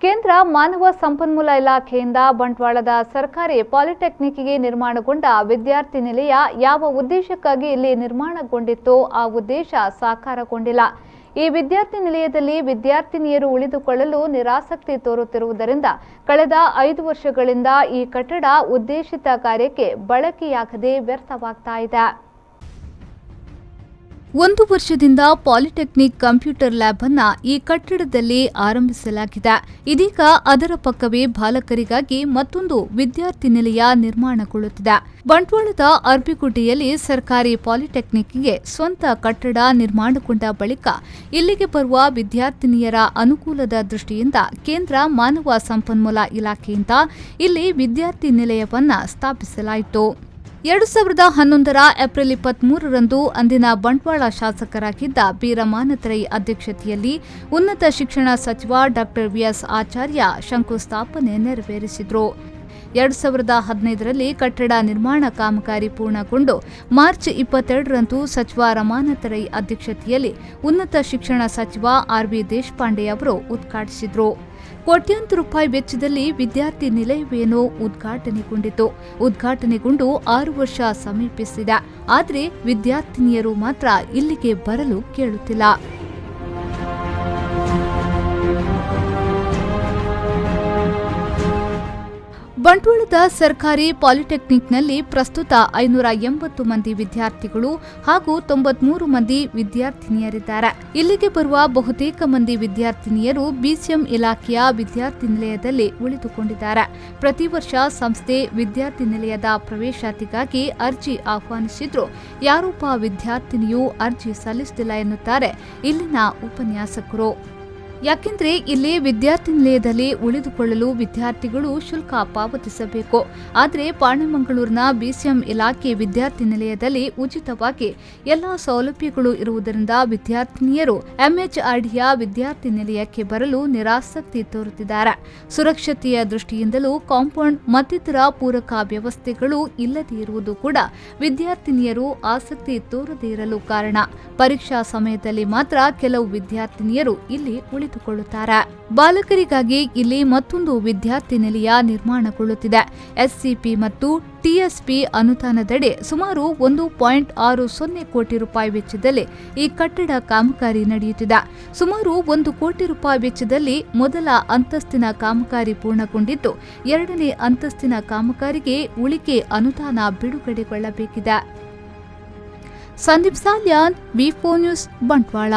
ಕೇಂದ್ರ ಮಾನವ ಸಂಪನ್ಮೂಲ ಇಲಾಖೆಯಿಂದ ಬಂಟ್ವಾಳದ ಸರ್ಕಾರಿ ಪಾಲಿಟೆಕ್ನಿಕ್ಗೆ ನಿರ್ಮಾಣಗೊಂಡ ವಿದ್ಯಾರ್ಥಿ ನಿಲಯ ಯಾವ ಉದ್ದೇಶಕ್ಕಾಗಿ ಇಲ್ಲಿ ನಿರ್ಮಾಣಗೊಂಡಿತ್ತೋ ಆ ಉದ್ದೇಶ ಸಾಕಾರಗೊಂಡಿಲ್ಲ. ಈ ವಿದ್ಯಾರ್ಥಿ ನಿಲಯದಲ್ಲಿ ವಿದ್ಯಾರ್ಥಿನಿಯರು ಉಳಿದುಕೊಳ್ಳಲು ನಿರಾಸಕ್ತಿ ತೋರುತ್ತಿರುವುದರಿಂದ ಕಳೆದ 5 ವರ್ಷಗಳಿಂದ ಈ ಕಟ್ಟಡ ಉದ್ದೇಶಿತ ಕಾರ್ಯಕ್ಕೆ ಬಳಕೆಯಾಗದೆ ವ್ಯರ್ಥವಾಗ್ತಾ ಇದೆ. 1 ವರ್ಷದಿಂದ ಪಾಲಿಟೆಕ್ನಿಕ್ ಕಂಪ್ಯೂಟರ್ ಲ್ಯಾಬ್ ಅನ್ನು ಈ ಕಟ್ಟಡದಲ್ಲಿ ಆರಂಭಿಸಲಾಗಿದೆ. ಇದೀಗ ಅದರ ಪಕ್ಕವೇ ಬಾಲಕರಿಗಾಗಿ ಮತ್ತೊಂದು ವಿದ್ಯಾರ್ಥಿ ನಿಲಯ ನಿರ್ಮಾಣಗೊಳ್ಳುತ್ತಿದೆ. ಬಂಟ್ವಾಳದ ಅರ್ಬಿಗುಡ್ಡೆಯಲ್ಲಿ ಸರ್ಕಾರಿ ಪಾಲಿಟೆಕ್ನಿಕ್ಗೆ ಸ್ವಂತ ಕಟ್ಟಡ ನಿರ್ಮಾಣಗೊಂಡ ಬಳಿಕ ಇಲ್ಲಿಗೆ ಬರುವ ವಿದ್ಯಾರ್ಥಿನಿಯರ ಅನುಕೂಲದ ದೃಷ್ಟಿಯಿಂದ ಕೇಂದ್ರ ಮಾನವ ಸಂಪನ್ಮೂಲ ಇಲಾಖೆಯಿಂದ ಇಲ್ಲಿ ವಿದ್ಯಾರ್ಥಿ ನಿಲಯವನ್ನು ಸ್ಥಾಪಿಸಲಾಯಿತು. 2011ರ ಏಪ್ರಿಲ್ 23ರಂದು ಅಂದಿನ ಬಂಟ್ವಾಳ ಶಾಸಕರಾಗಿದ್ದ ಬಿ ರಮಾನಾಥ ರೈ ಅಧ್ಯಕ್ಷತೆಯಲ್ಲಿ ಉನ್ನತ ಶಿಕ್ಷಣ ಸಚಿವ ಡಾ ವಿ.ಎಸ್. ಆಚಾರ್ಯ ಶಂಕುಸ್ಥಾಪನೆ ನೆರವೇರಿಸಿದರು. 2015ರಲ್ಲಿ ಕಟ್ಟಡ ನಿರ್ಮಾಣ ಕಾಮಗಾರಿ ಪೂರ್ಣಗೊಂಡು ಮಾರ್ಚ್ 22ರಂದು ಸಚಿವ ರಮಾನಾಥ ರೈ ಅಧ್ಯಕ್ಷತೆಯಲ್ಲಿ ಉನ್ನತ ಶಿಕ್ಷಣ ಸಚಿವ ಆರ್.ವಿ. ದೇಶಪಾಂಡೆ ಅವರು ಉದ್ಘಾಟಿಸಿದರು. ಕೋಟ್ಯಾಂತರ ರೂಪಾಯಿ ವೆಚ್ಚದಲ್ಲಿ ವಿದ್ಯಾರ್ಥಿ ನಿಲಯವೇನೋ ಉದ್ಘಾಟನೆಗೊಂಡಿತು. ಉದ್ಘಾಟನೆಗೊಂಡು 6 ವರ್ಷ ಸಮೀಪಿಸಿದೆ. ಆದರೆ ವಿದ್ಯಾರ್ಥಿನಿಯರು ಮಾತ್ರ ಇಲ್ಲಿಗೆ ಬರಲು ಕೇಳುತ್ತಿಲ್ಲ. ಬಂಟ್ವಾಳದ ಸರ್ಕಾರಿ ಪಾಲಿಟೆಕ್ನಿಕ್ನಲ್ಲಿ ಪ್ರಸ್ತುತ 580 ಮಂದಿ ವಿದ್ಯಾರ್ಥಿಗಳು ಹಾಗೂ 93 ಮಂದಿ ವಿದ್ಯಾರ್ಥಿನಿಯರಿದ್ದಾರೆ. ಇಲ್ಲಿಗೆ ಬರುವ ಬಹುತೇಕ ಮಂದಿ ವಿದ್ಯಾರ್ಥಿನಿಯರು ಬಿಸಿಎಂ ಇಲಾಖೆಯ ವಿದ್ಯಾರ್ಥಿ ನಿಲಯದಲ್ಲಿ ಉಳಿದುಕೊಂಡಿದ್ದಾರೆ. ಪ್ರತಿ ವರ್ಷ ಸಂಸ್ಥೆ ವಿದ್ಯಾರ್ಥಿ ನಿಲಯದ ಪ್ರವೇಶಾತಿಗಾಗಿ ಅರ್ಜಿ ಆಹ್ವಾನಿಸಿದ್ರು ಯಾರೊಬ್ಬ ವಿದ್ಯಾರ್ಥಿನಿಯೂ ಅರ್ಜಿ ಸಲ್ಲಿಸುತ್ತಿಲ್ಲ ಎನ್ನುತ್ತಾರೆ ಇಲ್ಲಿನ ಉಪನ್ಯಾಸಕರು. ಯಾಕೆಂದ್ರೆ ಇಲ್ಲಿ ವಿದ್ಯಾರ್ಥಿ ನಿಲಯದಲ್ಲಿ ಉಳಿದುಕೊಳ್ಳಲು ವಿದ್ಯಾರ್ಥಿಗಳು ಶುಲ್ಕ ಪಾವತಿಸಬೇಕು. ಆದರೆ ಪಾಣೆಮಂಗಳೂರಿನ ಬಿಸಿಎಂ ಇಲಾಖೆ ವಿದ್ಯಾರ್ಥಿ ನಿಲಯದಲ್ಲಿ ಉಚಿತವಾಗಿ ಎಲ್ಲಾ ಸೌಲಭ್ಯಗಳು ಇರುವುದರಿಂದ ವಿದ್ಯಾರ್ಥಿನಿಯರು ಎಂಎಚ್ಆರ್ಡಿಯ ವಿದ್ಯಾರ್ಥಿ ನಿಲಯಕ್ಕೆ ಬರಲು ನಿರಾಸಕ್ತಿ ತೋರುತ್ತಿದ್ದಾರೆ. ಸುರಕ್ಷತೆಯ ದೃಷ್ಟಿಯಿಂದಲೂ ಕಾಂಪೌಂಡ್ ಮತ್ತಿತರ ಪೂರಕ ವ್ಯವಸ್ಥೆಗಳು ಇಲ್ಲದೇ ಇರುವುದು ಕೂಡ ವಿದ್ಯಾರ್ಥಿನಿಯರು ಆಸಕ್ತಿ ತೋರದೇ ಇರಲು ಕಾರಣ. ಪರೀಕ್ಷಾ ಸಮಯದಲ್ಲಿ ಮಾತ್ರ ಕೆಲವು ವಿದ್ಯಾರ್ಥಿನಿಯರು ಇಲ್ಲಿ ಉಳಿದುಕೊಳ್ಳುತ್ತಾರೆ. ಬಾಲಕರಿಗಾಗಿ ಇಲ್ಲಿ ಮತ್ತೊಂದು ವಿದ್ಯಾರ್ಥಿ ನಿಲಯ ನಿರ್ಮಾಣಗೊಳ್ಳುತ್ತಿದೆ. ಎಸ್ಸಿಪಿ ಮತ್ತು ಟಿಎಸ್ಪಿ ಅನುದಾನದಡಿ ಸುಮಾರು 1.60 ಕೋಟಿ ರೂಪಾಯಿ ವೆಚ್ಚದಲ್ಲಿ ಈ ಕಟ್ಟಡ ಕಾಮಗಾರಿ ನಡೆಯುತ್ತಿದೆ. ಸುಮಾರು 1 ಕೋಟಿ ರೂಪಾಯಿ ವೆಚ್ಚದಲ್ಲಿ ಮೊದಲ ಅಂತಸ್ತಿನ ಕಾಮಗಾರಿ ಪೂರ್ಣಗೊಂಡಿದ್ದು 2ನೇ ಅಂತಸ್ತಿನ ಕಾಮಗಾರಿಗೆ ಉಳಿಕೆ ಅನುದಾನ ಬಿಡುಗಡೆಗೊಳ್ಳಬೇಕಿದೆ. ಸಂದೀಪ್ ಸಾಲ್ಯಾನ್, ವಿ4 ನ್ಯೂಸ್, ಬಂಟ್ವಾಳ.